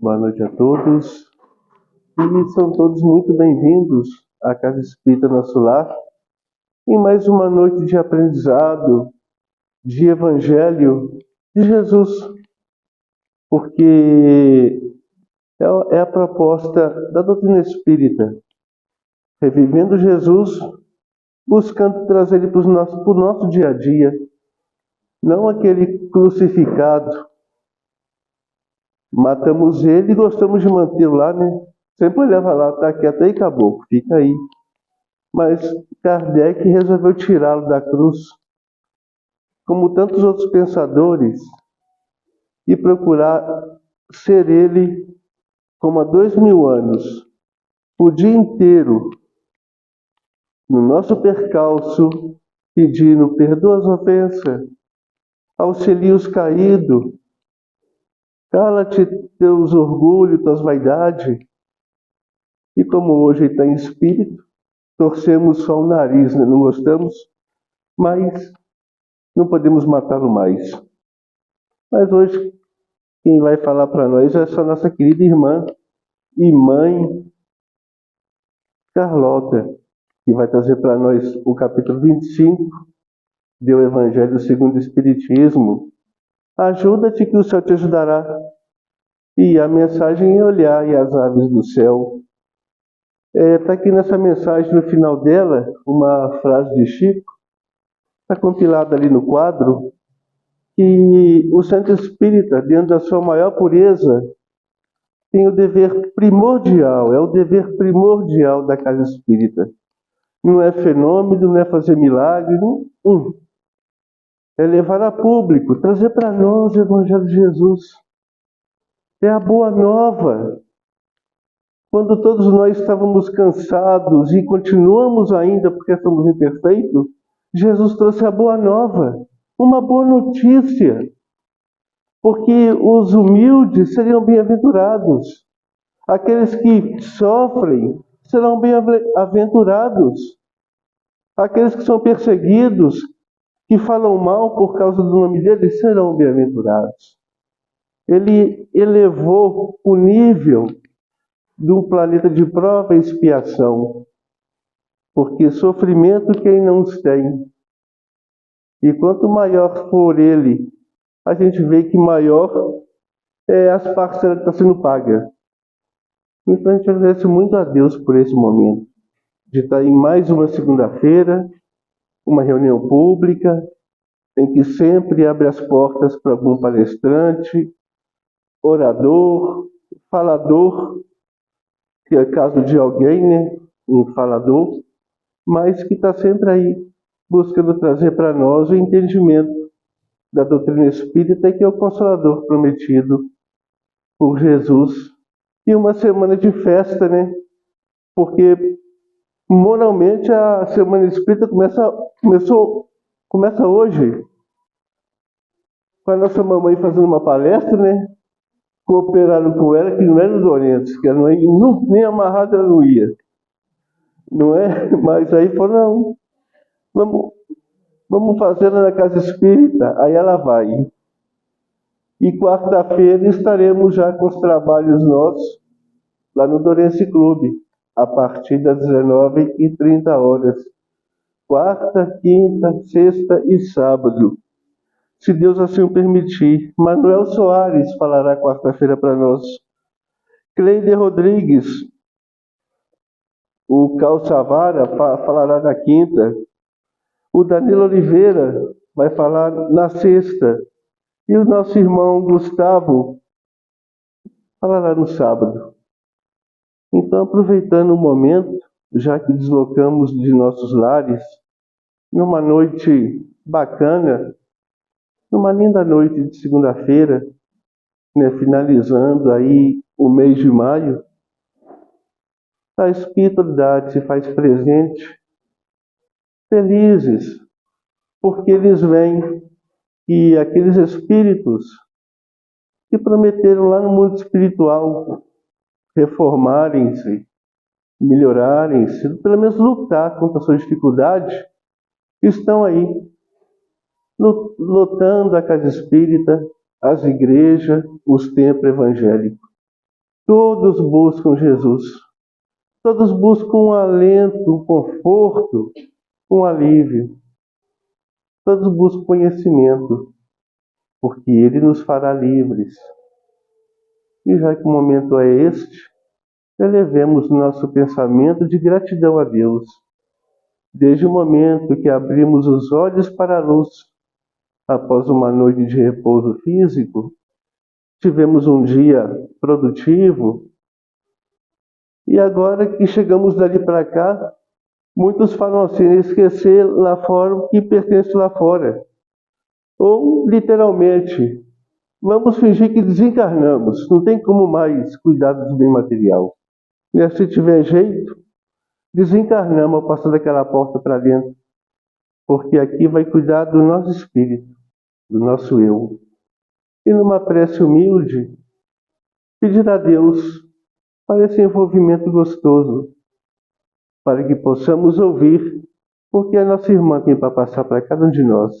Boa noite a todos. E são todos muito bem-vindos à Casa Espírita Nosso Lar em mais uma noite de aprendizado, de Evangelho de Jesus, porque é a proposta da doutrina espírita, revivendo Jesus, buscando trazer ele para o nosso dia a dia, não aquele crucificado. Matamos ele e gostamos de mantê-lo lá, né? Sempre leva lá, tá quieto aí, caboclo, fica aí. Mas Kardec resolveu tirá-lo da cruz, como tantos outros pensadores, e procurar ser ele, como há 2000 anos, o dia inteiro, no nosso percalço, pedindo perdoa as ofensas, auxilia os caídos, cala-te teus orgulhos, tuas vaidades. E como hoje ele está em espírito, torcemos só o nariz, né? Não gostamos, mas não podemos matá-lo mais. Mas hoje, quem vai falar para nós é essa nossa querida irmã e mãe, Carlota, que vai trazer para nós o capítulo 25 do Evangelho segundo o Espiritismo. Ajuda-te que o céu te ajudará. E a mensagem é olhar e as aves do céu. Está aqui nessa mensagem, no final dela, uma frase de Chico, está compilada ali no quadro, que o centro espírita, dentro da sua maior pureza, tem o dever primordial, é o dever primordial da casa espírita. Não é fenômeno, não é fazer milagre, não. É levar a público, trazer para nós o Evangelho de Jesus. É a boa nova. Quando todos nós estávamos cansados e continuamos ainda porque somos imperfeitos, Jesus trouxe a boa nova, uma boa notícia. Porque os humildes seriam bem-aventurados. Aqueles que sofrem serão bem-aventurados. Aqueles que são perseguidos, que falam mal por causa do nome dele, serão bem-aventurados. Ele elevou o nível de um planeta de prova e expiação, porque sofrimento quem não os tem. E quanto maior for ele, a gente vê que maior é as parcelas que estão sendo pagas. Então a gente agradece muito a Deus por esse momento, de estar em mais uma segunda-feira, uma reunião pública, em que sempre abre as portas para algum palestrante, orador, falador, que é caso de alguém, né, um falador, mas que está sempre aí buscando trazer para nós o entendimento da doutrina espírita, que é o Consolador prometido por Jesus. E uma semana de festa, né? Porque moralmente a semana espírita começa hoje, com a nossa mamãe fazendo uma palestra, né? Cooperaram com ela, que não eram os orientes, que ela nem amarrada ela não ia. Não é? Mas aí falou, não, vamos fazer na casa espírita, aí ela vai. E quarta-feira estaremos já com os trabalhos nossos, lá no Dorense Clube, a partir das 19h30. Quarta, quinta, sexta e sábado, se Deus assim o permitir. Manuel Soares falará quarta-feira para nós. Cleide Rodrigues, o Cal Savara falará na quinta. O Danilo Oliveira vai falar na sexta. E o nosso irmão Gustavo falará no sábado. Então, aproveitando o momento, já que deslocamos de nossos lares, numa noite bacana, numa linda noite de segunda-feira, né, finalizando aí o mês de maio, a espiritualidade se faz presente, felizes, porque eles veem que aqueles espíritos que prometeram lá no mundo espiritual reformarem-se, melhorarem-se, pelo menos lutar contra as suas dificuldades, estão aí, lotando a casa espírita, as igrejas, os templos evangélicos. Todos buscam Jesus. Todos buscam um alento, um conforto, um alívio. Todos buscam conhecimento, porque Ele nos fará livres. E já que o momento é este, elevemos nosso pensamento de gratidão a Deus. Desde o momento que abrimos os olhos para a luz, após uma noite de repouso físico, tivemos um dia produtivo, e agora que chegamos dali para cá, muitos falam assim, esquecer lá fora o que pertence lá fora. Ou, literalmente, vamos fingir que desencarnamos, não tem como mais cuidar do bem material. E se tiver jeito, desencarnamos ao passar daquela porta para dentro, porque aqui vai cuidar do nosso espírito, do nosso eu. E numa prece humilde, pedir a Deus para esse envolvimento gostoso, para que possamos ouvir, porque a nossa irmã tem para passar para cada um de nós,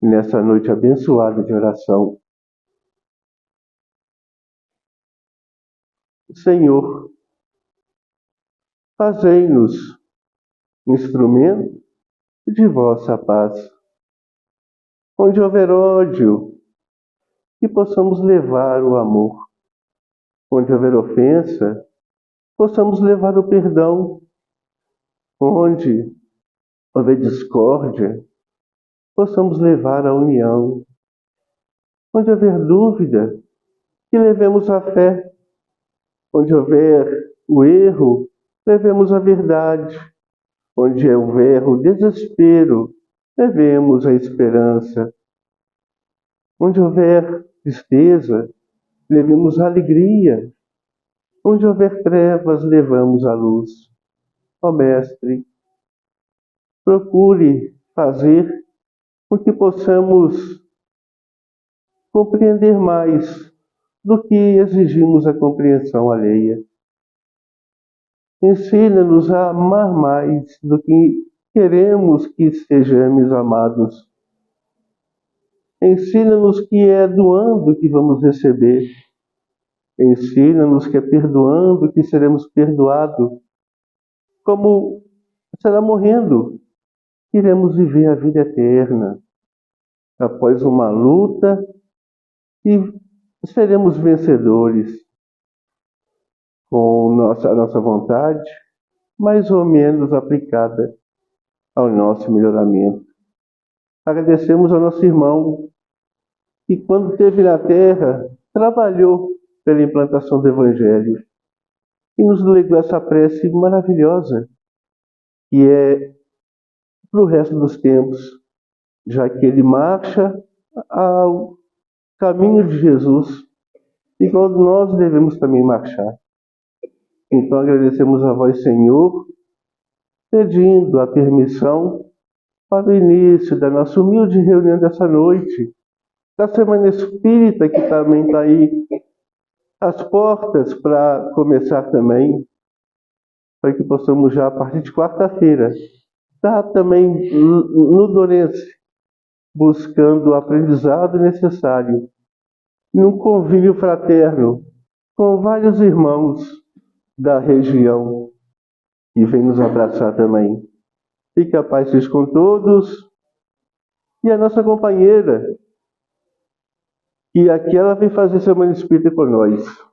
nessa noite abençoada de oração. Senhor, fazei-nos instrumento de vossa paz. Onde houver ódio, que possamos levar o amor. Onde houver ofensa, possamos levar o perdão. Onde houver discórdia, possamos levar a união. Onde houver dúvida, que levemos a fé. Onde houver o erro, levemos a verdade. Onde houver o desespero, levemos a esperança. Onde houver tristeza, levemos a alegria. Onde houver trevas, levamos a luz. Ó Mestre, procure fazer com que possamos compreender mais do que exigimos a compreensão alheia. Ensina-nos a amar mais do que queremos que sejamos amados. Ensina-nos que é doando que vamos receber. Ensina-nos que é perdoando que seremos perdoados. Como será morrendo, iremos viver a vida eterna. Após uma luta, e seremos vencedores. Com a nossa vontade, mais ou menos aplicada ao nosso melhoramento. Agradecemos ao nosso irmão que, quando esteve na Terra, trabalhou pela implantação do Evangelho e nos legou essa prece maravilhosa, que é para o resto dos tempos, já que ele marcha ao caminho de Jesus, igual nós devemos também marchar. Então agradecemos a vós, Senhor, pedindo a permissão para o início da nossa humilde reunião dessa noite, da Semana Espírita, que também está aí às portas para começar também, para que possamos já, a partir de quarta-feira, estar também no Dourense, buscando o aprendizado necessário, num convívio fraterno, com vários irmãos da região, e vem nos abraçar também. Fique a paz seja com todos. E a nossa companheira, que aqui ela vem fazer Semana Espírita com nós.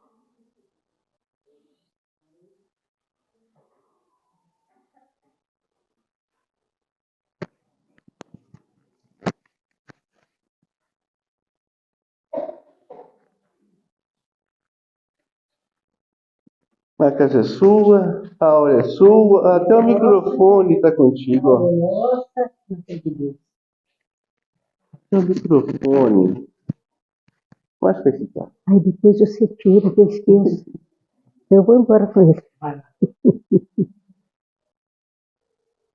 A casa é sua, a hora é sua, até o microfone está contigo. Ó. Nossa, não sei de Deus. O microfone. Mas vai ficar. Aí depois você tira, que eu esqueço. Eu vou embora com ele.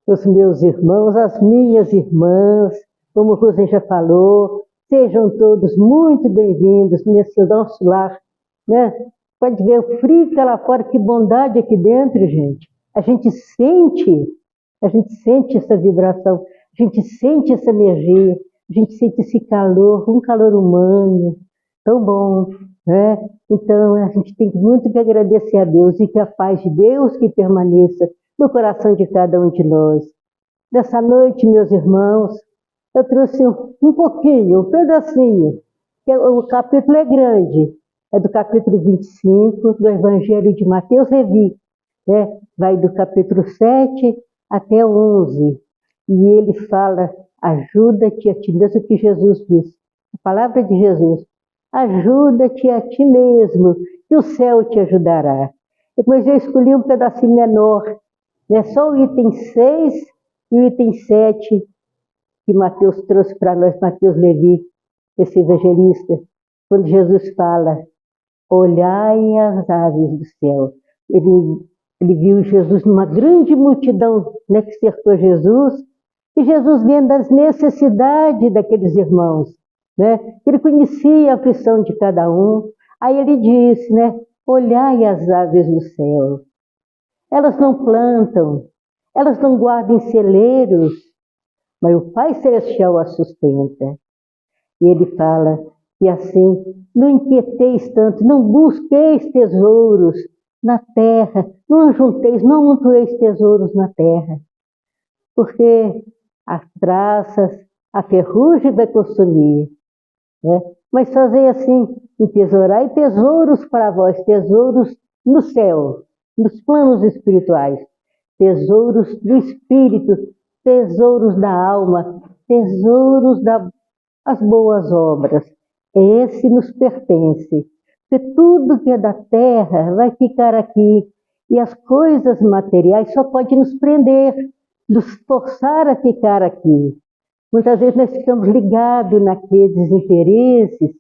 Os meus irmãos, as minhas irmãs, como o Rosen já falou, sejam todos muito bem-vindos nesse nosso lar, né? Pode ver o frio que está lá fora, que bondade aqui dentro, gente. A gente sente essa vibração, a gente sente essa energia, a gente sente esse calor, um calor humano, tão bom. né? Então, a gente tem muito que agradecer a Deus e que a paz de Deus que permaneça no coração de cada um de nós. Nessa noite, meus irmãos, eu trouxe um pouquinho, um pedacinho, que o capítulo é grande, é do capítulo 25 do Evangelho de Mateus, revi, né? Vai do capítulo 7 até 11, e ele fala, ajuda-te a ti mesmo, que Jesus disse, a palavra de Jesus, ajuda-te a ti mesmo, que o céu te ajudará. Depois eu escolhi um pedacinho menor, né? Só o item 6 e o item 7, que Mateus trouxe para nós, Mateus Levi, esse evangelista, quando Jesus fala, olhai as aves do céu. Ele viu Jesus numa grande multidão, né, que cercou Jesus, e Jesus vendo as necessidades daqueles irmãos, né? Ele conhecia a aflição de cada um. Aí ele disse, né, olhai as aves do céu. Elas não plantam, elas não guardam em celeiros, mas o Pai Celestial as sustenta. E ele fala, e assim, não inquieteis tanto, não busqueis tesouros na terra, não ajunteis, não amontoeis tesouros na terra, porque as traças, a ferrugem vai consumir, né? Mas fazei assim, entesourai tesouros para vós, tesouros no céu, nos planos espirituais, tesouros do espírito, tesouros da alma, tesouros das boas obras. Esse nos pertence. Porque tudo que é da terra vai ficar aqui. E as coisas materiais só podem nos prender, nos forçar a ficar aqui. Muitas vezes nós ficamos ligados naqueles interesses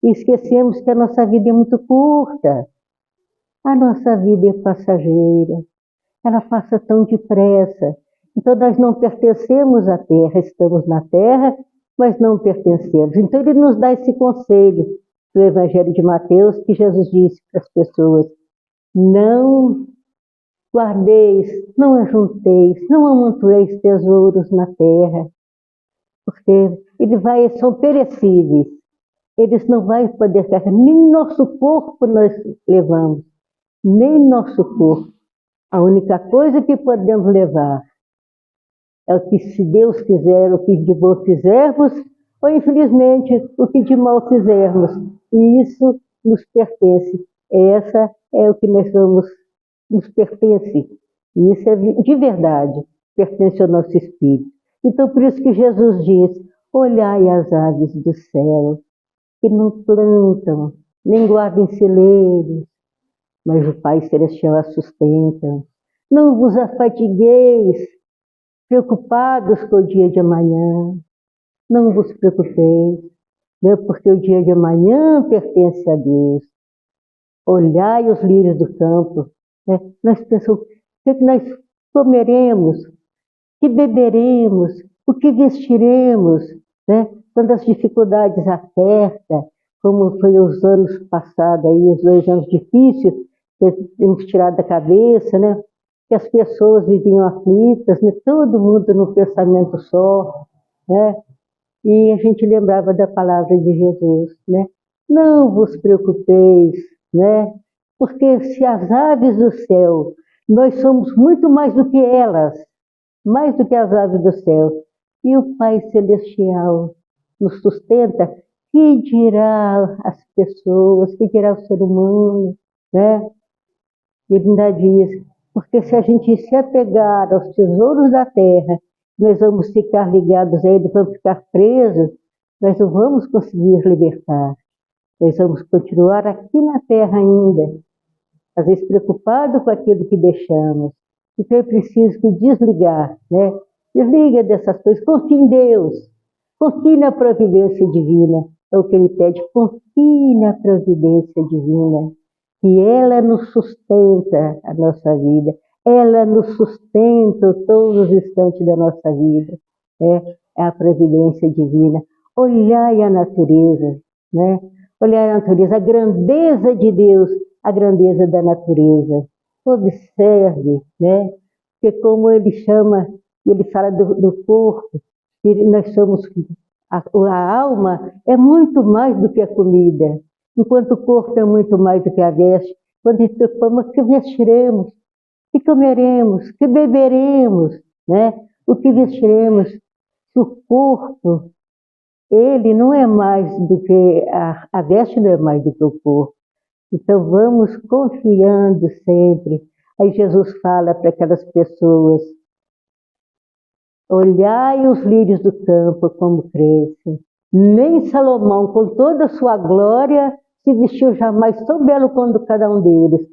e esquecemos que a nossa vida é muito curta. A nossa vida é passageira. Ela passa tão depressa. Então nós não pertencemos à terra, estamos na terra, mas não pertencemos. Então ele nos dá esse conselho do Evangelho de Mateus, que Jesus disse para as pessoas, não guardeis, não ajunteis, não amontoeis tesouros na terra, porque são perecíveis, eles não vão poder carregar, nem nosso corpo nós levamos, nem nosso corpo. A única coisa que podemos levar é o que, se Deus quiser, o que de bom fizermos, ou infelizmente o que de mal fizermos. E isso nos pertence. Essa é o que nos pertence. E isso é de verdade, pertence ao nosso espírito. Então por isso que Jesus diz, olhai as aves do céu, que não plantam, nem guardam em celeiros, mas o Pai Celestial as sustenta. Não vos afatigueis, preocupados com o dia de amanhã. Não vos preocupeis, né? Porque o dia de amanhã pertence a Deus. Olhai os lírios do campo. Né? Nós pensamos, o que nós comeremos? O que beberemos? O que vestiremos? Né? Quando as dificuldades apertam, como foi os anos passados, aí, os 2 anos difíceis, que temos tirado da cabeça, né? Que as pessoas viviam aflitas, né? Todo mundo no pensamento só, né? E a gente lembrava da palavra de Jesus, né? Não vos preocupeis, né? Porque se as aves do céu, nós somos muito mais do que elas, mais do que as aves do céu. E o Pai Celestial nos sustenta, que dirá as pessoas, que dirá o ser humano, né? Ele ainda diz, porque se a gente se apegar aos tesouros da terra, nós vamos ficar ligados a ele, vamos ficar presos, nós não vamos conseguir libertar. Nós vamos continuar aqui na terra ainda, às vezes preocupados com aquilo que deixamos. Então é preciso que desligar, né? Desliga dessas coisas, confie em Deus, confie na providência divina. É o que ele pede, confie na providência divina, que ela nos sustenta a nossa vida. Ela nos sustenta todos os instantes da nossa vida. É a providência divina. Olhai a natureza, né? Olhai a natureza, a grandeza de Deus, a grandeza da natureza. Observe, né? Porque como ele chama, ele fala do corpo, nós somos, a alma é muito mais do que a comida. Enquanto o corpo é muito mais do que a veste, quando nos preocupamos, o que vestiremos, o que comeremos, o que beberemos, né? O que vestiremos. Se o corpo, ele não é mais do que, a veste não é mais do que o corpo. Então vamos confiando sempre. Aí Jesus fala para aquelas pessoas: olhai os lírios do campo como crescem. Nem Salomão, com toda a sua glória, se vestiu jamais tão belo quanto cada um deles.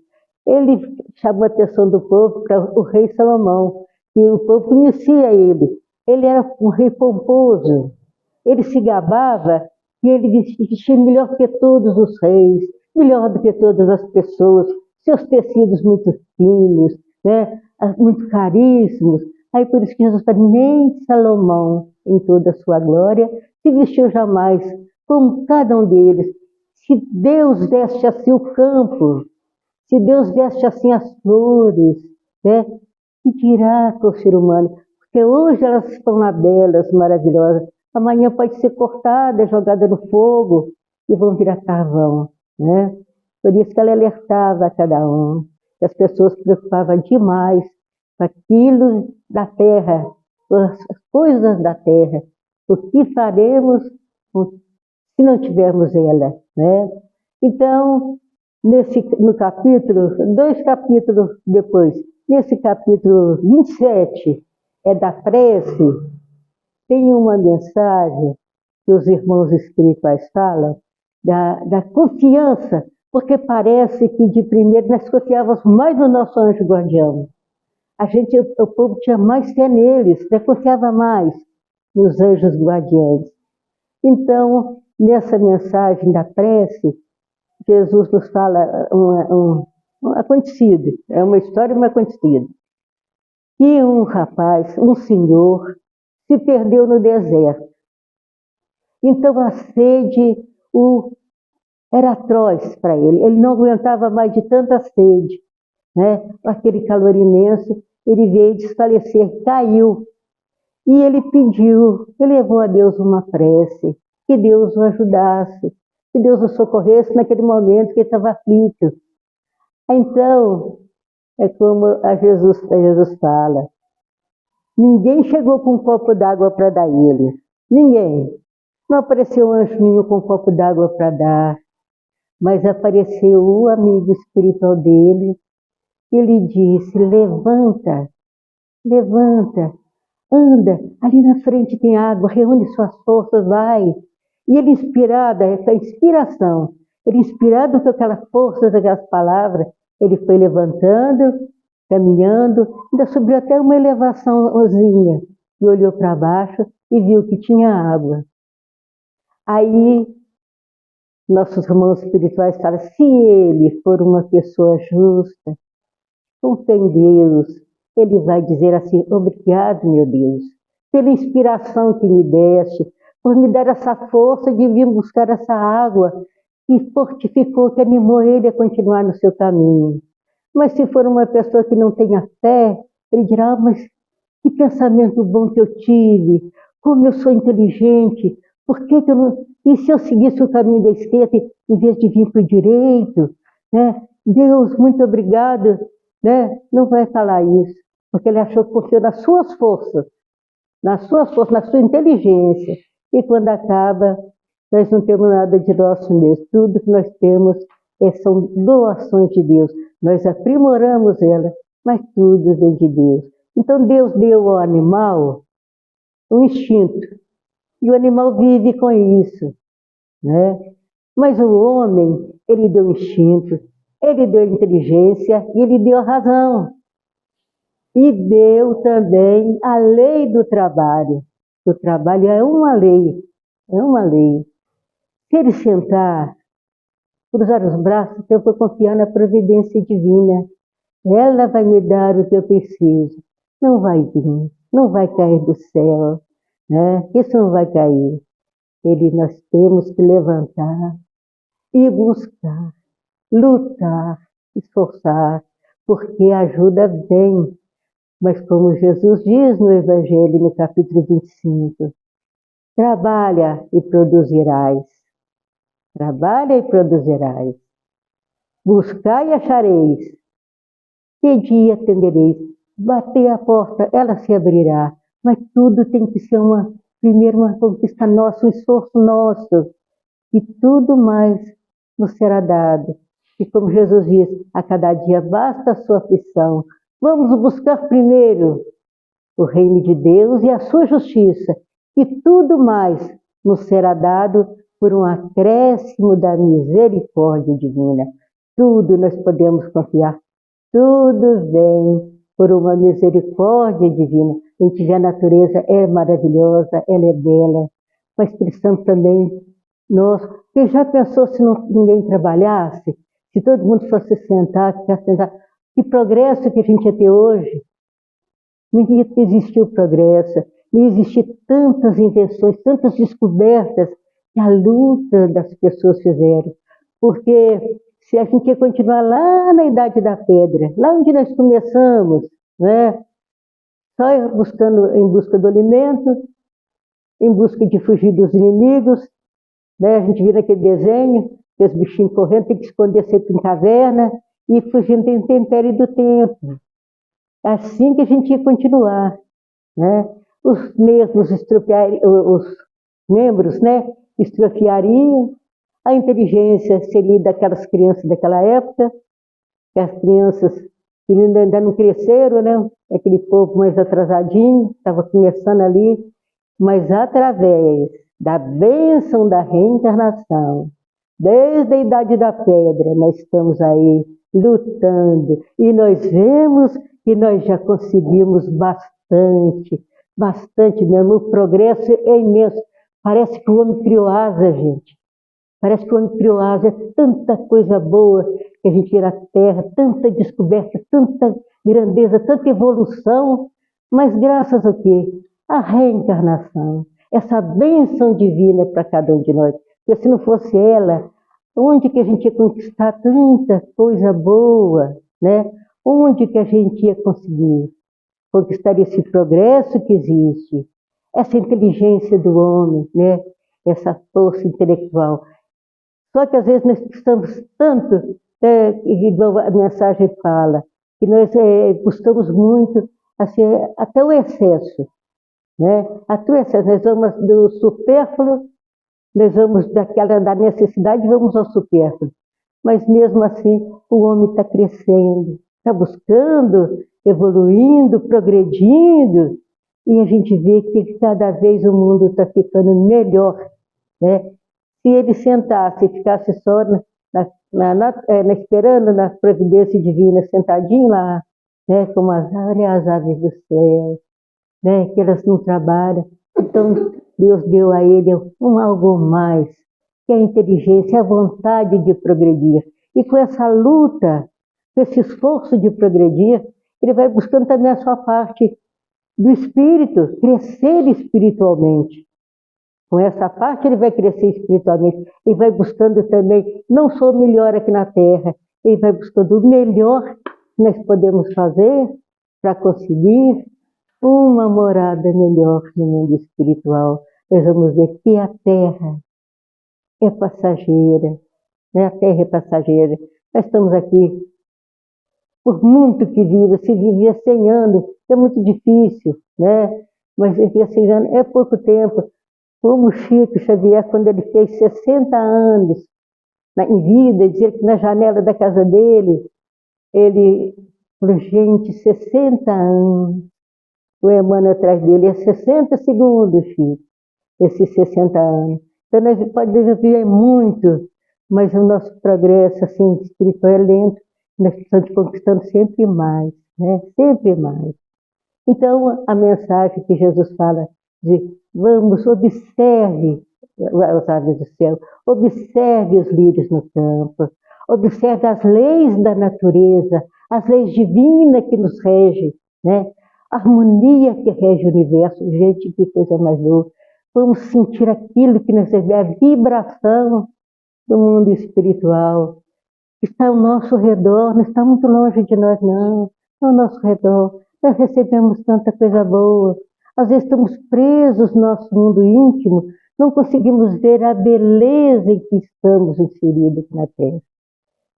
Ele chamou a atenção do povo para o rei Salomão, e o povo conhecia ele. Ele era um rei pomposo. Ele se gabava que ele vestia melhor do que todos os reis, melhor do que todas as pessoas, seus tecidos muito finos, né? Muito caríssimos. Aí por isso que Jesus fala: nem Salomão, em toda a sua glória, se vestiu jamais como cada um deles. Se Deus veste assim o campo, se Deus veste assim as flores, né? Que dirá com o ser humano? Porque hoje elas estão lá belas, maravilhosas. Amanhã pode ser cortada, jogada no fogo e vão virar carvão, né? Por isso que ela alertava a cada um. Que as pessoas se preocupavam demais com aquilo da terra, com as coisas da terra. O que faremos se não tivermos ela, né? Então, no capítulo, 2 capítulos depois, nesse capítulo 27, é da prece, tem uma mensagem que os irmãos espirituais falam, da confiança, porque parece que de primeiro nós confiávamos mais no nosso anjo guardião. O povo tinha mais fé neles, confiava mais nos anjos guardiães. Então, nessa mensagem da prece, Jesus nos fala um acontecido, é uma história, um acontecido. Que um rapaz, um senhor, se perdeu no deserto. Então a sede era atroz para ele. Ele não aguentava mais de tanta sede, né? Aquele calor imenso, ele veio desfalecer, caiu. E ele pediu, ele levou a Deus uma prece, que Deus o ajudasse, que Deus o socorresse naquele momento que ele estava aflito. Então, é como Jesus fala: ninguém chegou com um copo d'água para dar a ele. Ninguém. Não apareceu um anjo nenhum com um copo d'água para dar. Mas apareceu o amigo espiritual dele. Ele disse: levanta, levanta, anda, ali na frente tem água, reúne suas forças, vai. E ele inspirado, essa inspiração, ele inspirado com aquela força daquelas palavras, ele foi levantando, caminhando, ainda subiu até uma elevaçãozinha, e olhou para baixo e viu que tinha água. Aí, nossos irmãos espirituais falam: se ele for uma pessoa justa, com fé em Deus, ele vai dizer assim: obrigado, meu Deus, pela inspiração que me deste, por me dar essa força de vir buscar essa água, que fortificou, que animou ele a continuar no seu caminho. Mas se for uma pessoa que não tenha fé, ele dirá: mas que pensamento bom que eu tive, como eu sou inteligente, por que eu não... E se eu seguisse o caminho da esquerda em vez de vir para o direito, né? Deus, muito obrigado, né? Não vai falar isso, porque ele achou que confiou nas suas forças, na sua inteligência. E quando acaba, nós não temos nada de nosso mesmo. Tudo que nós temos são doações de Deus. Nós aprimoramos ela, mas tudo vem de Deus. Então Deus deu ao animal um instinto. E o animal vive com isso, né? Mas o homem, ele deu instinto, ele deu inteligência e ele deu razão. E deu também a lei do trabalho. O trabalho é uma lei, é uma lei. Se ele sentar, cruzar os braços, eu vou confiar na providência divina. Ela vai me dar o que eu preciso. Não vai vir, não vai cair do céu, né? Isso não vai cair. Nós temos que levantar e buscar, lutar, esforçar, porque a ajuda vem. Mas como Jesus diz no Evangelho, no capítulo 25, trabalha e produzirás. Trabalha e produzirás. Buscai e achareis. Pedi e atendereis. Batei a porta, ela se abrirá. Mas tudo tem que ser primeiro uma conquista nossa, um esforço nosso. E tudo mais nos será dado. E como Jesus diz, a cada dia basta a sua aflição. Vamos buscar primeiro o reino de Deus e a sua justiça. E tudo mais nos será dado por um acréscimo da misericórdia divina. Tudo nós podemos confiar. Tudo vem por uma misericórdia divina. A gente vê a natureza, é maravilhosa, ela é bela. Mas precisamos também, nós... Você já pensou se ninguém trabalhasse? Se todo mundo fosse sentar, que progresso que a gente ia ter hoje? Não ia existir o progresso, não ia existir tantas invenções, tantas descobertas que a luta das pessoas fizeram. Porque se a gente ia continuar lá na Idade da Pedra, lá onde nós começamos, né? Só em busca do alimento, em busca de fugir dos inimigos, né? A gente vira aquele desenho, que os bichinhos correndo, tem que esconder sempre em caverna e fugindo da intempérie do tempo. É assim que a gente ia continuar, né? Os membros, né, estrofiariam, a inteligência seria daquelas crianças daquela época, que as crianças que ainda não cresceram, né? Aquele povo mais atrasadinho, estava começando ali, mas através da bênção da reencarnação, desde a Idade da Pedra, nós estamos aí lutando e nós vemos que nós já conseguimos bastante mesmo. O progresso é imenso. Parece que o homem criou asa, gente. Parece que o homem criou asa. É tanta coisa boa que a gente vê na Terra, tanta descoberta, tanta grandeza, tanta evolução. Mas graças a quê? A reencarnação. Essa bênção divina para cada um de nós. Porque se não fosse ela, onde que a gente ia conquistar tanta coisa boa, né? Onde que a gente ia conseguir conquistar esse progresso que existe, essa inteligência do homem, né? Essa força intelectual. Só que às vezes nós precisamos tanto, igual a mensagem fala, que nós buscamos muito assim, até o excesso, né? Até o excesso. Nós vamos do supérfluo, nós vamos da necessidade, vamos ao supérfluo. Mas mesmo assim, o homem está crescendo, está buscando, evoluindo, progredindo, e a gente vê que cada vez o mundo está ficando melhor, né? Se ele sentasse e ficasse só esperando na providência divina, sentadinho lá, né? Como as aves do céu, né? Que elas não trabalham. Então, Deus deu a ele algo mais, que é a inteligência, a vontade de progredir. E com essa luta, com esse esforço de progredir, ele vai buscando também a sua parte do espírito, crescer espiritualmente. Com essa parte ele vai crescer espiritualmente. Ele vai buscando também, não só o melhor aqui na Terra, ele vai buscando o melhor que nós podemos fazer para conseguir uma morada melhor no mundo espiritual. Nós vamos ver que a Terra é passageira, né? A Terra é passageira. Nós estamos aqui, por muito que viva, se vivia 100 anos, é muito difícil, né? Mas vivia 100 anos é pouco tempo. Como Chico Xavier, quando ele fez 60 anos em vida, dizia que na janela da casa dele, ele falou, gente, 60 anos. O Emmanuel atrás dele é 60 segundos, Chico, esses 60 anos. Então nós podemos viver muito, mas o nosso progresso assim, espiritual é lento, nós estamos conquistando sempre mais, né? Sempre mais. Então a mensagem que Jesus fala de vamos, observe as aves do céu, observe os lírios no campo, observe as leis da natureza, as leis divinas que nos regem, né? A harmonia que rege o universo. Gente, que coisa mais boa. Vamos sentir aquilo que nos recebe, a vibração do mundo espiritual. Está ao nosso redor, não está muito longe de nós, não. Está ao nosso redor. Nós recebemos tanta coisa boa. Às vezes estamos presos no nosso mundo íntimo, não conseguimos ver a beleza em que estamos inseridos aqui na Terra.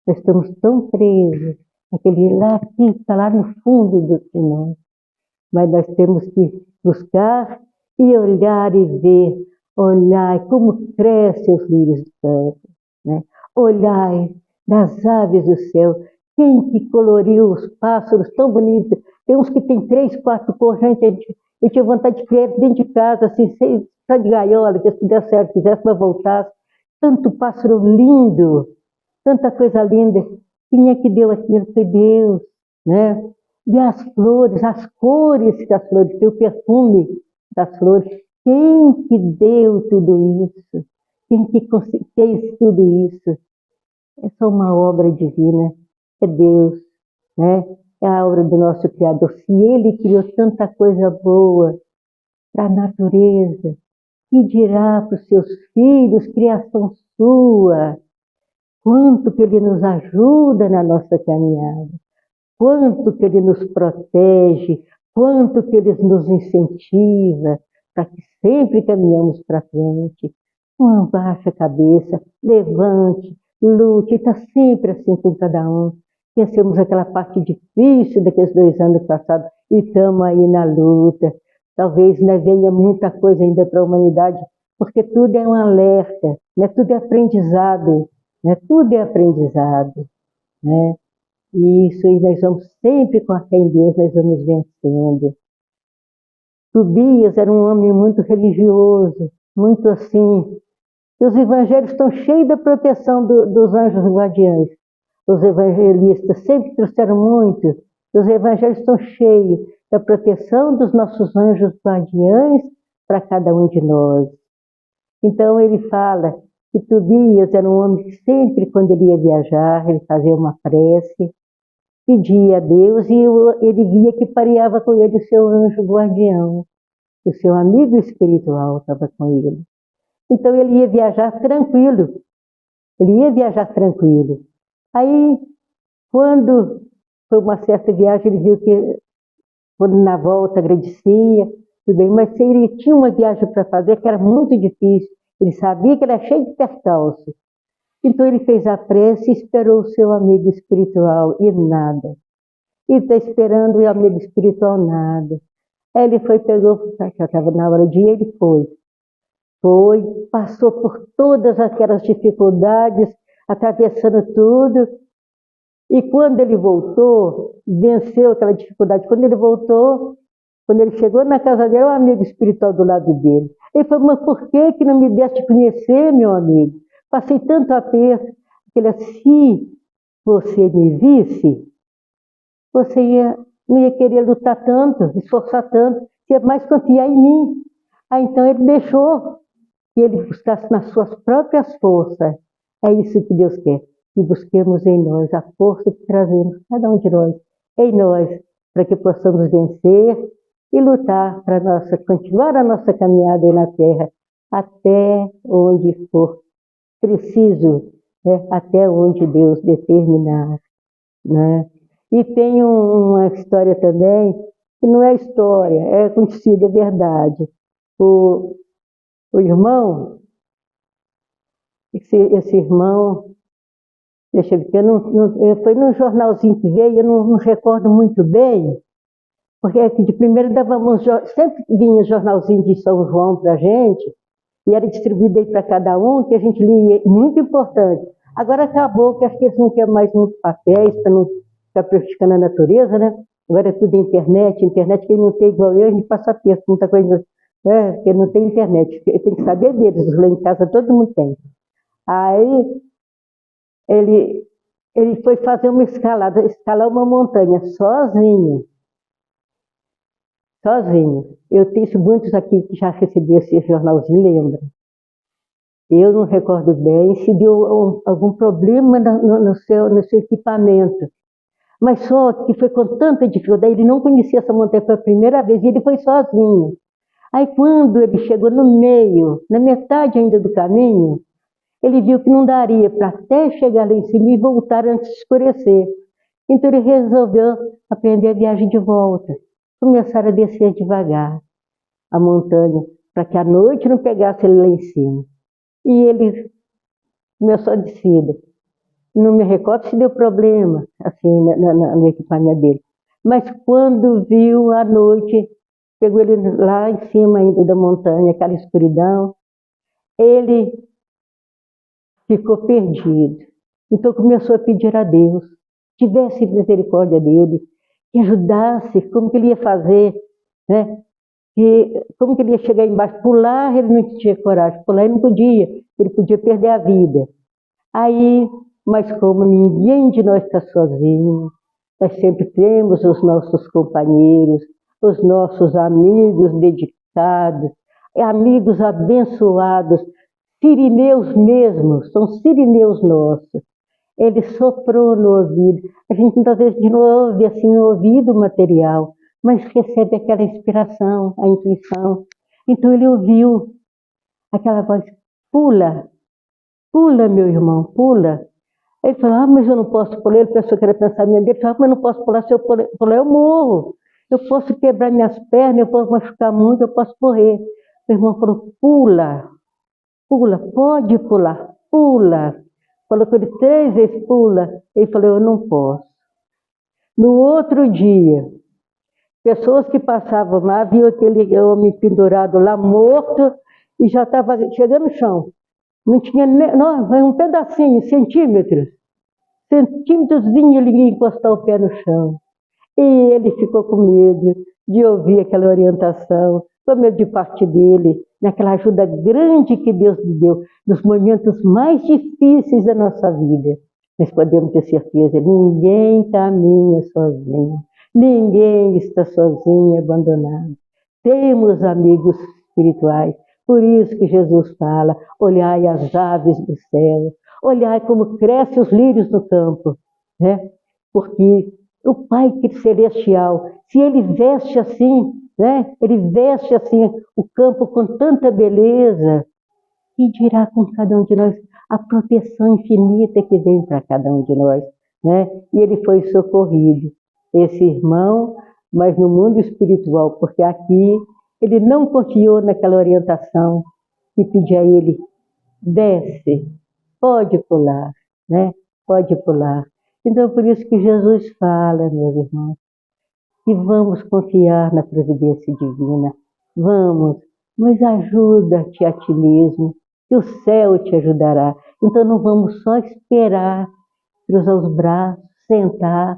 Nós estamos tão presos, aquele lá que está lá no fundo de nós. Mas nós temos que buscar e olhar e ver, olhar como crescem os lírios do campo, né? Olhar das aves do céu, quem que coloriu os pássaros tão bonitos, tem uns que tem 3, 4 cores, eu tinha vontade de criar dentro de casa, assim, só de gaiola, que se der certo, quisesse, mas voltasse, tanto pássaro lindo, tanta coisa linda, quem é que deu aquilo? Foi Deus, né? E as flores, as cores das flores, o perfume das flores. Quem que deu tudo isso? Quem que fez tudo isso? É só uma obra divina, é Deus, né? É a obra do nosso Criador. Se Ele criou tanta coisa boa para a natureza, que dirá para os seus filhos, criação sua? Quanto que Ele nos ajuda na nossa caminhada. Quanto que Ele nos protege, quanto que Ele nos incentiva para que sempre caminhamos para frente. Não abaixe a cabeça, levante, lute, está sempre assim com cada um. Vencemos aquela parte difícil daqueles 2 anos passados e estamos aí na luta. Talvez não venha muita coisa ainda para a humanidade, porque tudo é um alerta, né? Tudo é aprendizado, né? Tudo é aprendizado, né? Isso, e nós vamos sempre com a fé em Deus, nós vamos vencendo. Tobias era um homem muito religioso, muito assim. E os evangelhos estão cheios da proteção dos anjos guardiães. Os evangelistas sempre trouxeram muito. Os evangelhos estão cheios da proteção dos nossos anjos guardiães para cada um de nós. Então ele fala que Tobias era um homem que sempre, quando ele ia viajar, ele fazia uma prece, pedia a Deus e ele via que pareava com ele o seu anjo guardião, o seu amigo espiritual estava com ele. Então ele ia viajar tranquilo, Aí, quando foi uma certa viagem, ele viu que, quando na volta agradecia, tudo bem, mas ele tinha uma viagem para fazer que era muito difícil, ele sabia que era cheio de percalços. Então ele fez a prece e esperou o seu amigo espiritual, e nada. E está esperando o amigo espiritual, nada. Aí ele foi, pegou, já estava na hora de ir, ele foi, passou por todas aquelas dificuldades, atravessando tudo, e quando ele voltou, venceu aquela dificuldade. Quando ele voltou, quando ele chegou na casa dele, o amigo espiritual do lado dele. Ele falou, mas por que não me deste conhecer, meu amigo? Passei tanto aperto. Ele disse, se você me visse, você não ia querer lutar tanto, esforçar tanto, você ia mais confiar em mim. Aí então ele deixou que ele buscasse nas suas próprias forças. É isso que Deus quer, que busquemos em nós a força que trazemos, cada um de nós, em nós, para que possamos vencer e lutar para continuar a nossa caminhada aí na Terra, até onde for preciso, né? Até onde Deus determinar, né? E tem uma história também, que não é história, é conhecida, é verdade. O irmão, esse irmão, deixa eu ver, foi num jornalzinho que veio, eu não recordo muito bem, porque de primeiro sempre vinha jornalzinho de São João para a gente, e era distribuído aí para cada um, que a gente lia, muito importante. Agora acabou, que acho que eles não querem mais muitos papéis, para não ficar prejudicando a natureza, né? Agora é tudo internet, quem não tem igual eu, a gente passa perto, muita coisa, né? Porque não tem internet, tem que saber deles, lá em casa todo mundo tem. Aí ele foi fazer uma escalada, escalar uma montanha sozinho. Eu tenho muitos aqui que já receberam esse jornalzinho, lembra? Eu não recordo bem se deu algum problema no seu equipamento. Mas só que foi com tanta dificuldade, ele não conhecia essa montanha pela primeira vez, e ele foi sozinho. Aí quando ele chegou no meio, na metade ainda do caminho, ele viu que não daria para até chegar lá em cima e voltar antes de escurecer. Então ele resolveu aprender a viagem de volta. Começaram a descer devagar a montanha, para que a noite não pegasse ele lá em cima. E ele começou a descida. Não me recordo se deu problema, assim, no equipamento dele. Mas quando viu à noite, pegou ele lá em cima ainda da montanha, aquela escuridão, ele ficou perdido. Então começou a pedir a Deus, tivesse misericórdia dele, que ajudasse, como que ele ia fazer, né? E como que ele ia chegar embaixo? Pular, ele não tinha coragem, pular ele não podia, ele podia perder a vida. Aí, mas como ninguém de nós está sozinho, nós sempre temos os nossos companheiros, os nossos amigos dedicados, amigos abençoados, sirineus mesmos, são sirineus nossos. Ele soprou no ouvido. A gente muitas vezes não ouve assim no ouvido material, mas recebe aquela inspiração, a intuição. Então ele ouviu aquela voz: pula, pula, meu irmão, pula. Ele falou: mas eu não posso pular. Ele pensou que era pensamento dele. Ele falou: mas eu não posso pular, se eu pular eu morro. Eu posso quebrar minhas pernas, eu posso machucar muito, eu posso morrer. O irmão falou: pula, pula, pode pular, pula. Falou com ele 3 vezes: pula. Ele falou: eu não posso. No outro dia, pessoas que passavam lá viam aquele homem pendurado lá, morto, e já estava chegando no chão. Não tinha nem um pedacinho, centímetros ele ia encostar o pé no chão. E ele ficou com medo de ouvir aquela orientação, com medo de partir dele, naquela ajuda grande que Deus lhe deu, nos momentos mais difíceis da nossa vida. Nós podemos ter certeza, ninguém caminha sozinho, ninguém está sozinho, abandonado. Temos amigos espirituais, por isso que Jesus fala: olhai as aves do céu, olhai como crescem os lírios no campo, né? Porque o Pai Celestial, se Ele veste assim, né? Ele veste assim o campo com tanta beleza, e dirá com cada um de nós a proteção infinita que vem para cada um de nós, né? E ele foi socorrido, esse irmão, mas no mundo espiritual, porque aqui ele não confiou naquela orientação e pediu a ele: desce, pode pular, né? Pode pular. Então, por isso que Jesus fala, meus irmãos, que vamos confiar na providência divina. Vamos, mas ajuda-te a ti mesmo, que o céu te ajudará. Então não vamos só esperar, cruzar os braços, sentar,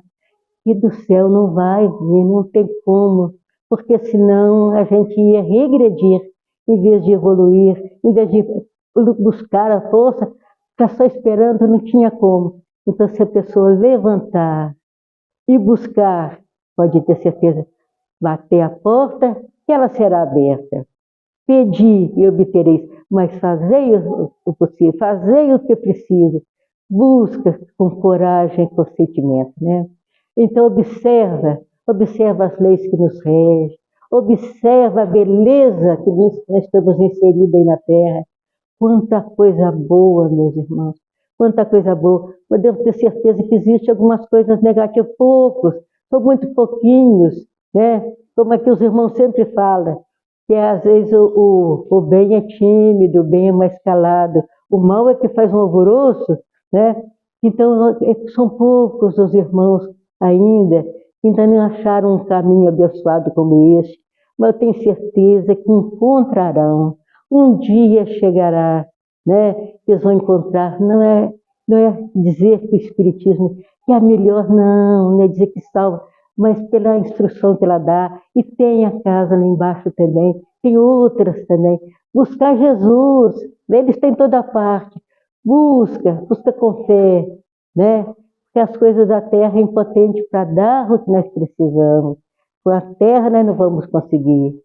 e do céu não vai vir, não tem como, porque senão a gente ia regredir, em vez de evoluir, em vez de buscar a força, ficar só esperando, não tinha como. Então, se a pessoa levantar e buscar, pode ter certeza, bater a porta, que ela será aberta. Pedi e obtereis, mas fazei o possível, fazei o que é preciso. Busca com coragem e com sentimento, né? Então observa as leis que nos regem, observa a beleza que nós estamos inseridos aí na Terra. Quanta coisa boa, meus irmãos, quanta coisa boa. Podemos ter certeza que existem algumas coisas negativas, poucos, são muito pouquinhos, né? Como é que os irmãos sempre falam, que às vezes o bem é tímido, o bem é mais calado, o mal é que faz um alvoroço, né? Então são poucos os irmãos ainda que ainda não acharam um caminho abençoado como este, mas eu tenho certeza que encontrarão. Um dia chegará, né? Eles vão encontrar. Não é dizer que o Espiritismo é a melhor, não é dizer que salva, mas pela instrução que ela dá. E tem a casa lá embaixo também, tem outras também. Buscar Jesus, eles têm toda parte. Busca com fé, né? Porque as coisas da terra é impotente para dar o que nós precisamos. Com a terra nós não vamos conseguir,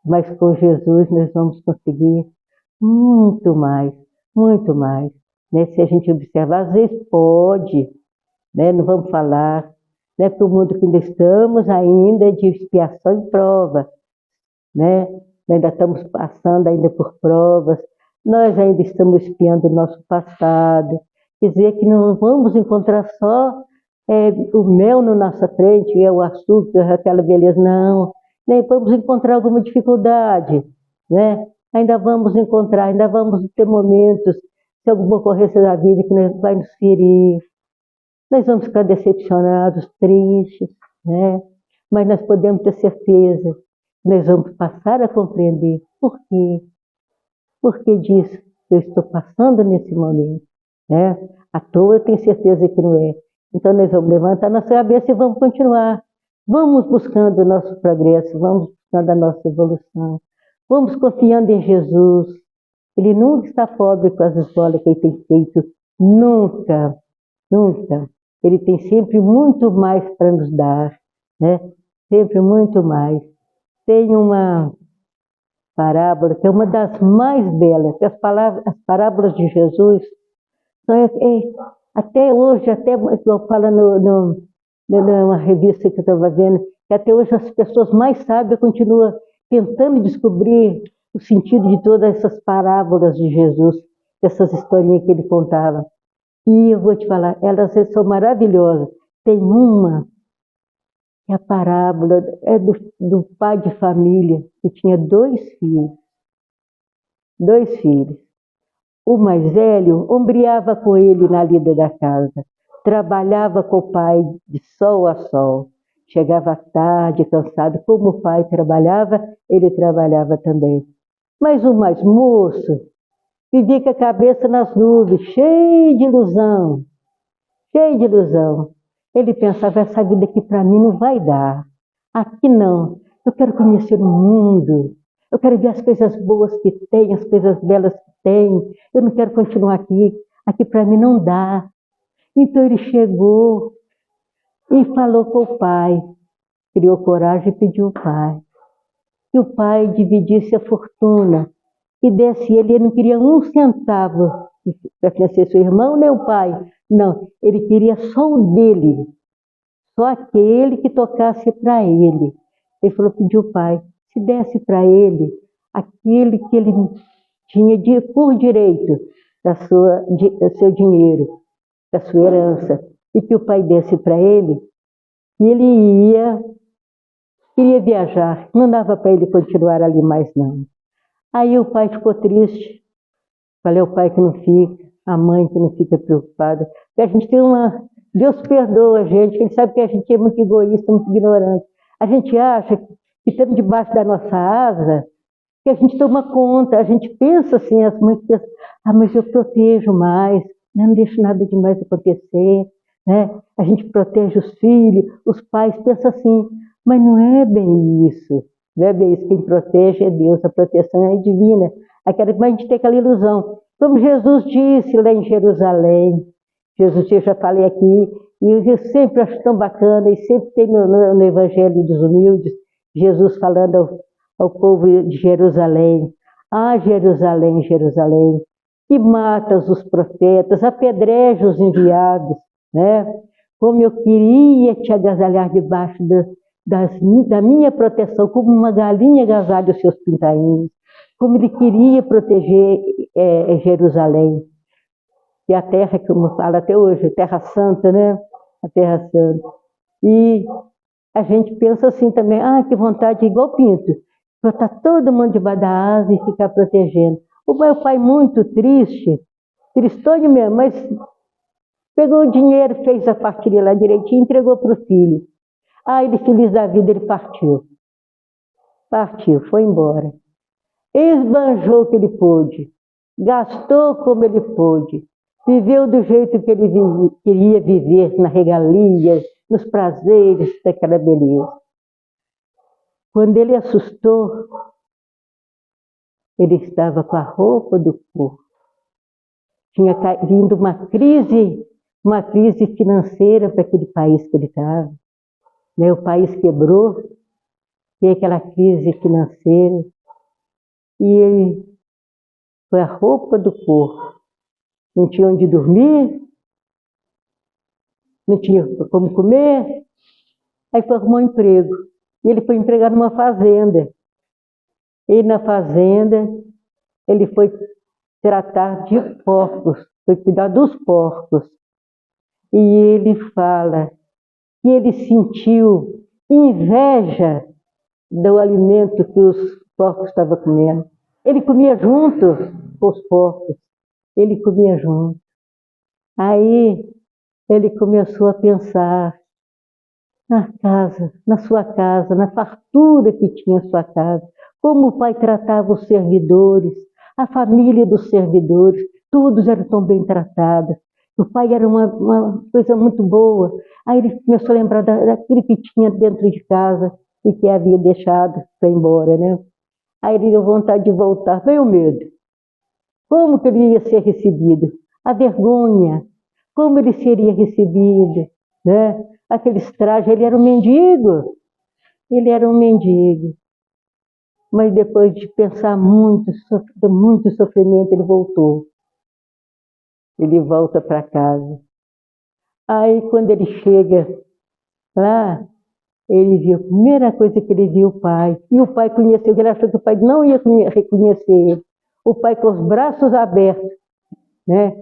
mas com Jesus nós vamos conseguir muito mais, né? Se a gente observar, às vezes pode, né? Não vamos falar, né? Para o mundo que ainda estamos ainda de expiação e prova, né? Nós ainda estamos passando ainda por provas, nós ainda estamos espiando o nosso passado. Quer dizer que não vamos encontrar só o mel na nossa frente, o açúcar, aquela beleza, não. Nem vamos encontrar alguma dificuldade, né? ainda vamos encontrar, ainda vamos ter momentos, se alguma ocorrência da vida que vai nos ferir, nós vamos ficar decepcionados, tristes, né? Mas nós podemos ter certeza, nós vamos passar a compreender por quê. Por que disso eu estou passando nesse momento, né? À toa eu tenho certeza que não é. Então nós vamos levantar nossa cabeça e vamos continuar. Vamos buscando o nosso progresso, vamos buscando a nossa evolução. Vamos confiando em Jesus. Ele nunca está pobre com as esmolas que ele tem feito. Nunca, nunca. Ele tem sempre muito mais para nos dar, né? Sempre muito mais. Tem uma parábola que é uma das mais belas, que as parábolas de Jesus, até hoje, até eu falo numa revista que eu estava vendo, que até hoje as pessoas mais sábias continuam tentando descobrir o sentido de todas essas parábolas de Jesus, essas historinhas que ele contava. E eu vou te falar, elas são maravilhosas. Tem uma, que a parábola é do pai de família que tinha 2 filhos. 2 filhos. O mais velho ombreava com ele na lida da casa, trabalhava com o pai de sol a sol. Chegava tarde, cansado, como o pai trabalhava, ele trabalhava também. Mas o mais moço vivia com a cabeça nas nuvens, cheio de ilusão, cheio de ilusão. Ele pensava, essa vida aqui para mim não vai dar. Aqui não, eu quero conhecer o mundo, eu quero ver as coisas boas que tem, as coisas belas que tem. Eu não quero continuar aqui para mim não dá. Então ele chegou e falou com o pai, criou coragem e pediu ao pai. Que o pai dividisse a fortuna e desse ele não queria 1 centavo para ser seu irmão nem o pai. Não, ele queria só o dele, só aquele que tocasse para ele. Ele falou, pediu ao pai, se desse para ele aquele que ele tinha por direito do seu dinheiro, da sua herança, e que o pai desse para ele, e ele queria viajar, não dava para ele continuar ali mais não. Aí o pai ficou triste. Falei, o pai que não fica, a mãe que não fica preocupada. Porque a gente tem Deus perdoa a gente, ele sabe que a gente é muito egoísta, muito ignorante. A gente acha que estamos debaixo da nossa asa, que a gente toma conta, a gente pensa assim, as mães pensam, mas eu protejo mais, né? Não deixo nada demais acontecer, né? A gente protege os filhos, os pais pensam assim, mas não é bem isso. Não é bem isso, quem protege é Deus, a proteção é divina. Mas a gente tem aquela ilusão. Como Jesus disse lá em Jerusalém, Jesus, eu já falei aqui, e eu sempre acho tão bacana, e sempre tem no Evangelho dos Humildes, Jesus falando ao povo de Jerusalém, Jerusalém, Jerusalém, que matas os profetas, apedreja os enviados, né? Como eu queria te agasalhar debaixo da minha proteção, como uma galinha agasalha os seus pintainhos, como ele queria proteger Jerusalém, que é a terra, como fala até hoje, Terra Santa, né? A Terra Santa. E a gente pensa assim também, que vontade, igual Pinto, botar todo mundo debaixo da asa e ficar protegendo. O meu pai muito triste, tristonho mesmo, mas pegou o dinheiro, fez a partilha lá direitinho, entregou para o filho. Ele feliz da vida, ele partiu. Partiu, foi embora. Esbanjou o que ele pôde, gastou como ele pôde, viveu do jeito que ele queria viver, na regalia, nos prazeres daquela beleza. Quando ele assustou, ele estava com a roupa do corpo. Tinha vindo uma crise financeira para aquele país que ele estava. Né? O país quebrou, tem aquela crise financeira, e ele foi a roupa do corpo. Não tinha onde dormir, não tinha como comer, aí foi arrumar um emprego. E ele foi empregado numa fazenda. E na fazenda, ele foi tratar de porcos, foi cuidar dos porcos. E ele fala que ele sentiu inveja do alimento que os porcos estavam comendo. Ele comia junto com os porcos, ele comia junto. Aí ele começou a pensar na casa, na sua casa, na fartura que tinha a sua casa, como o pai tratava os servidores, a família dos servidores, todos eram tão bem tratados. O pai era uma coisa muito boa. Aí ele começou a lembrar daquilo que tinha dentro de casa e que havia deixado para ir embora, né? Aí ele deu vontade de voltar, veio o medo. Como que ele ia ser recebido? A vergonha. Como ele seria recebido, né? Aqueles trajes, ele era um mendigo. Ele era um mendigo. Mas depois de pensar muito sofrimento, ele voltou. Ele volta para casa. Aí quando ele chega lá, ele viu, a primeira coisa que ele viu o pai. E o pai conheceu, ele achou que o pai não ia reconhecer ele. O pai com os braços abertos, né?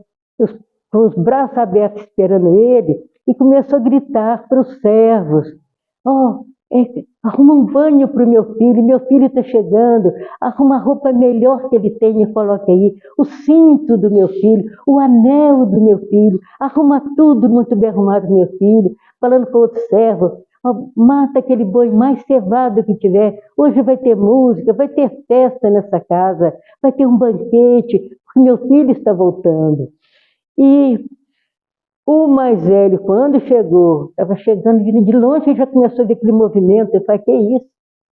Com os braços abertos esperando ele, e começou a gritar para os servos: oh, arruma um banho para o meu filho está chegando, arruma a roupa melhor que ele tem e coloca aí, o cinto do meu filho, o anel do meu filho, arruma tudo muito bem arrumado do meu filho, falando para o outro servo: oh, mata aquele boi mais cevado que tiver, hoje vai ter música, vai ter festa nessa casa, vai ter um banquete, porque meu filho está voltando. E o mais velho, quando chegou, estava chegando, vindo de longe, ele já começou a ver aquele movimento. Ele falou: que isso?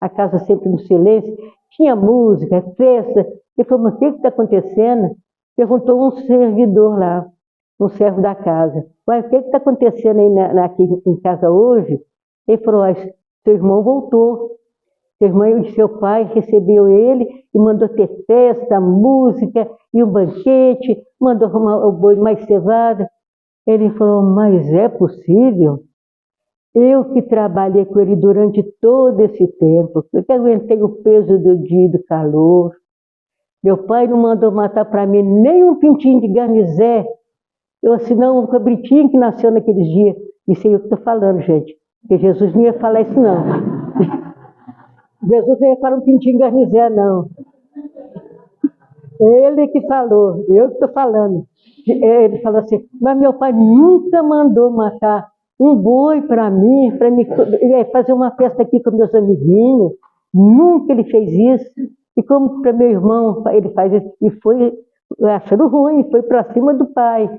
A casa sempre no silêncio, tinha música, festa. Ele falou: mas o que está acontecendo? Perguntou um servidor lá, um servo da casa: uai, o que está acontecendo aí aqui em casa hoje? Ele falou: seu irmão voltou. Seu irmão e seu pai recebeu ele e mandou ter festa, música e um banquete, mandou arrumar o boi mais cevado. Ele falou: mas é possível? Eu que trabalhei com ele durante todo esse tempo, eu que aguentei o peso do dia e do calor. Meu pai não mandou matar para mim nem um pintinho de garnizé, senão um cabritinho que nasceu naqueles dias. Isso aí eu estou falando, gente, porque Jesus não ia falar isso não. Jesus não ia falar um pintinho de garnizé, não. Ele que falou, eu que estou falando. Ele falou assim: mas meu pai nunca mandou matar um boi para mim fazer uma festa aqui com meus amiguinhos. Nunca ele fez isso. E como para meu irmão ele faz isso, e foi achando ruim, foi para cima do pai.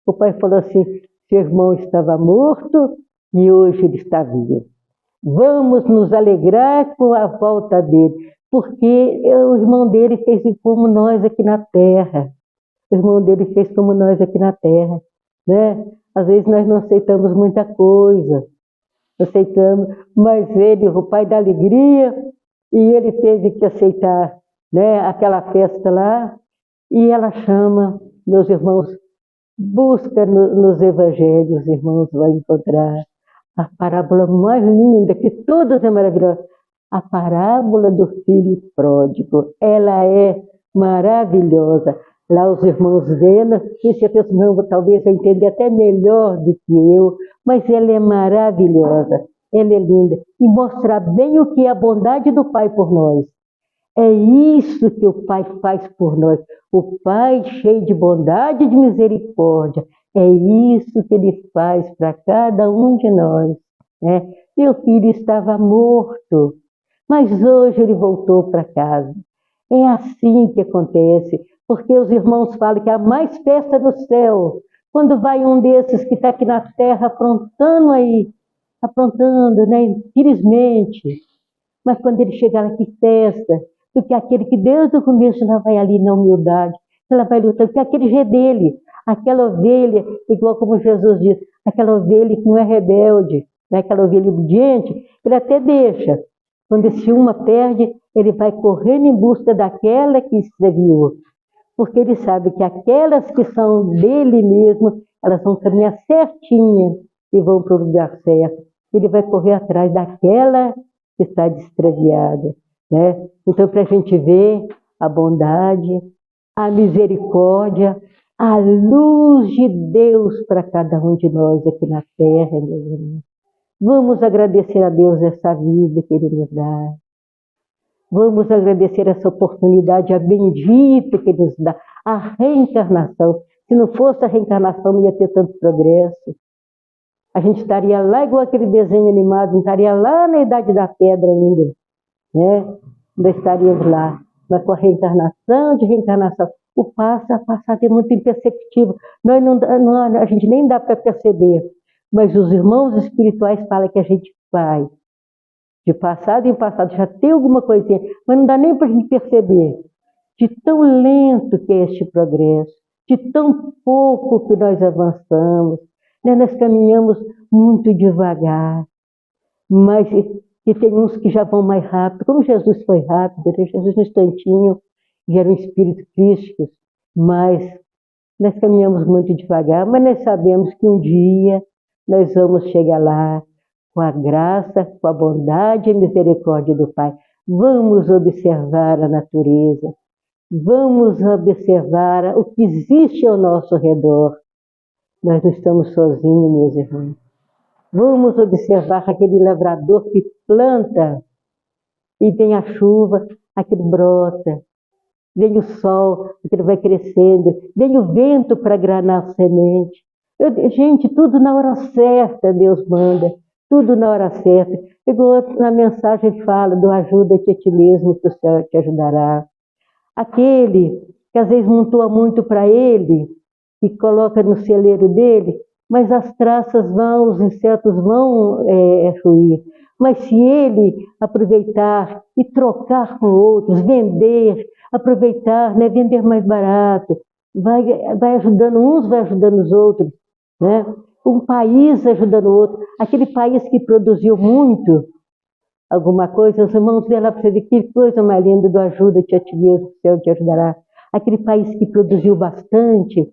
O pai falou assim: seu irmão estava morto e hoje ele está vivo. Vamos nos alegrar com a volta dele, porque o irmão dele fez como nós aqui na terra. O irmão dele fez como nós aqui na terra, né? Às vezes nós não aceitamos muita coisa, aceitamos, mas ele, o pai da alegria, e ele teve que aceitar, né, aquela festa lá, e ela chama, meus irmãos, busca nos evangelhos, irmãos, vai encontrar a parábola mais linda, que todas é maravilhosa, a parábola do filho pródigo. Ela é maravilhosa. Lá os irmãos vendo, e se a pessoa talvez vai entender até melhor do que eu, mas ela é maravilhosa, ela é linda, e mostra bem o que é a bondade do Pai por nós. É isso que o Pai faz por nós. O Pai cheio de bondade e de misericórdia. É isso que Ele faz para cada um de nós, né? Meu filho estava morto, mas hoje ele voltou para casa. É assim que acontece, porque os irmãos falam que há mais festa no céu quando vai um desses que está aqui na terra aprontando, né? Infelizmente. Mas quando ele chegar lá, que festa, porque aquele que desde o começo já vai ali na humildade, ela vai lutar, porque aquele já é dele, aquela ovelha, igual como Jesus diz, aquela ovelha que não é rebelde, né? Aquela ovelha obediente, ele até deixa. Quando esse uma perde, ele vai correndo em busca daquela que extraviou. Porque ele sabe que aquelas que são dele mesmo, elas vão caminhar certinha e vão para o lugar certo. Ele vai correr atrás daquela que está extraviada, né? Então, para a gente ver a bondade, a misericórdia, a luz de Deus para cada um de nós aqui na terra, meus irmãos. Vamos agradecer a Deus essa vida que Ele nos dá. Vamos agradecer essa oportunidade, a bendita que nos dá, a reencarnação. Se não fosse a reencarnação, não ia ter tanto progresso. A gente estaria lá igual aquele desenho animado, não estaria lá na Idade da Pedra ainda, né? Ainda estaríamos lá. Mas com a reencarnação, o passado é muito imperceptível. A gente nem dá para perceber. Mas os irmãos espirituais falam que a gente vai. De passado em passado já tem alguma coisinha, mas não dá nem para a gente perceber. De tão lento que é este progresso, de tão pouco que nós avançamos, né? Nós caminhamos muito devagar, mas e tem uns que já vão mais rápido, como Jesus foi rápido, né? Jesus no instantinho já era um espírito crístico, mas nós caminhamos muito devagar, mas nós sabemos que um dia nós vamos chegar lá com a graça, com a bondade e misericórdia do Pai. Vamos observar a natureza, vamos observar o que existe ao nosso redor. Nós não estamos sozinhos, meus irmãos. Vamos observar aquele lavrador que planta e vem a chuva, aquele brota. Vem o sol, aquele vai crescendo. Vem o vento para granar a semente. Gente, tudo na hora certa Deus manda. Tudo na hora certa. Igual na mensagem fala do ajuda-te a ti mesmo que o Senhor te ajudará. Aquele que às vezes montua muito para ele e coloca no celeiro dele, mas as traças vão, os insetos vão ruir. Mas se ele aproveitar e trocar com outros, vender, aproveitar, né, vender mais barato, vai ajudando uns, vai ajudando os outros, né? Um país ajudando o outro. Aquele país que produziu muito alguma coisa, os irmãos vê lá para você ver que coisa mais linda do ajuda-te a ti mesmo, o Senhor te ajudará. Aquele país que produziu bastante,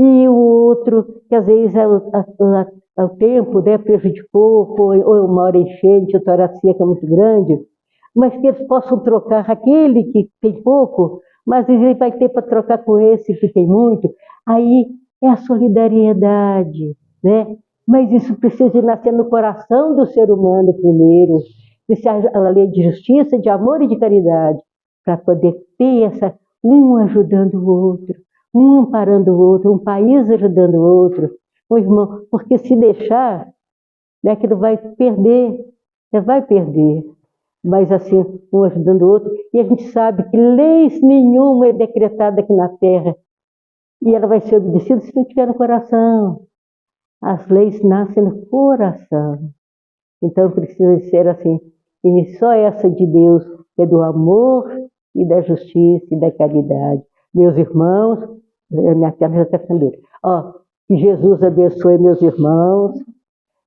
e o outro que às vezes o tempo, né, prejudicou, ou uma hora enchente, outra hora seca muito grande, mas que eles possam trocar aquele que tem pouco, mas ele vai ter para trocar com esse que tem muito. Aí é a solidariedade, né? Mas isso precisa nascer no coração do ser humano primeiro, precisa a lei de justiça, de amor e de caridade, para poder ter um ajudando o outro, um amparando o outro, um país ajudando o outro, um irmão, porque se deixar, né, aquilo vai perder, vai perder. Mas assim, um ajudando o outro, e a gente sabe que leis nenhuma é decretada aqui na Terra, e ela vai ser obedecida se não tiver no coração. As leis nascem no coração. Então precisa ser assim, e só essa de Deus é do amor e da justiça e da caridade. Meus irmãos, minha terra já está ficando dura. Que Jesus abençoe meus irmãos.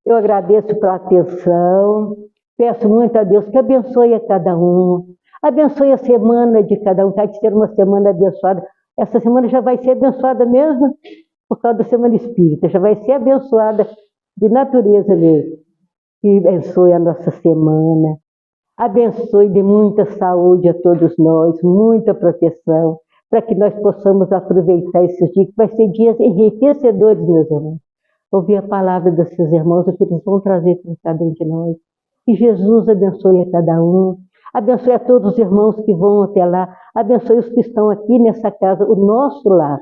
Eu agradeço pela atenção. Peço muito a Deus que abençoe a cada um. Abençoe a semana de cada um. Vai ser uma semana abençoada. Essa semana já vai ser abençoada mesmo por causa da Semana Espírita. Já vai ser abençoada de natureza mesmo. Que abençoe a nossa semana. Abençoe de muita saúde a todos nós, muita proteção, para que nós possamos aproveitar esses dias, que vai ser dias enriquecedores, meus irmãos. Ouvir a palavra dos seus irmãos, o que eles vão trazer para cada um de nós. Que Jesus abençoe a cada um, abençoe a todos os irmãos que vão até lá, abençoe os que estão aqui nessa casa, o nosso lar.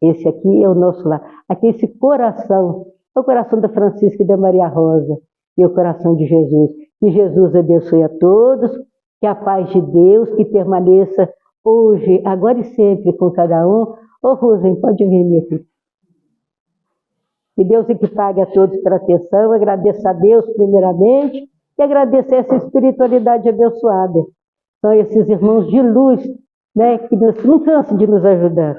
Esse aqui é o nosso lar. Aqui esse coração, é o coração da Francisca e da Maria Rosa, e o coração de Jesus. Que Jesus abençoe a todos, que a paz de Deus que permaneça hoje, agora e sempre com cada um. Rosen, pode vir, meu filho. Que Deus é que pague a todos pela atenção. Agradeço a Deus primeiramente e agradecer essa espiritualidade abençoada. São esses irmãos de luz, né, que não cansam de nos ajudar.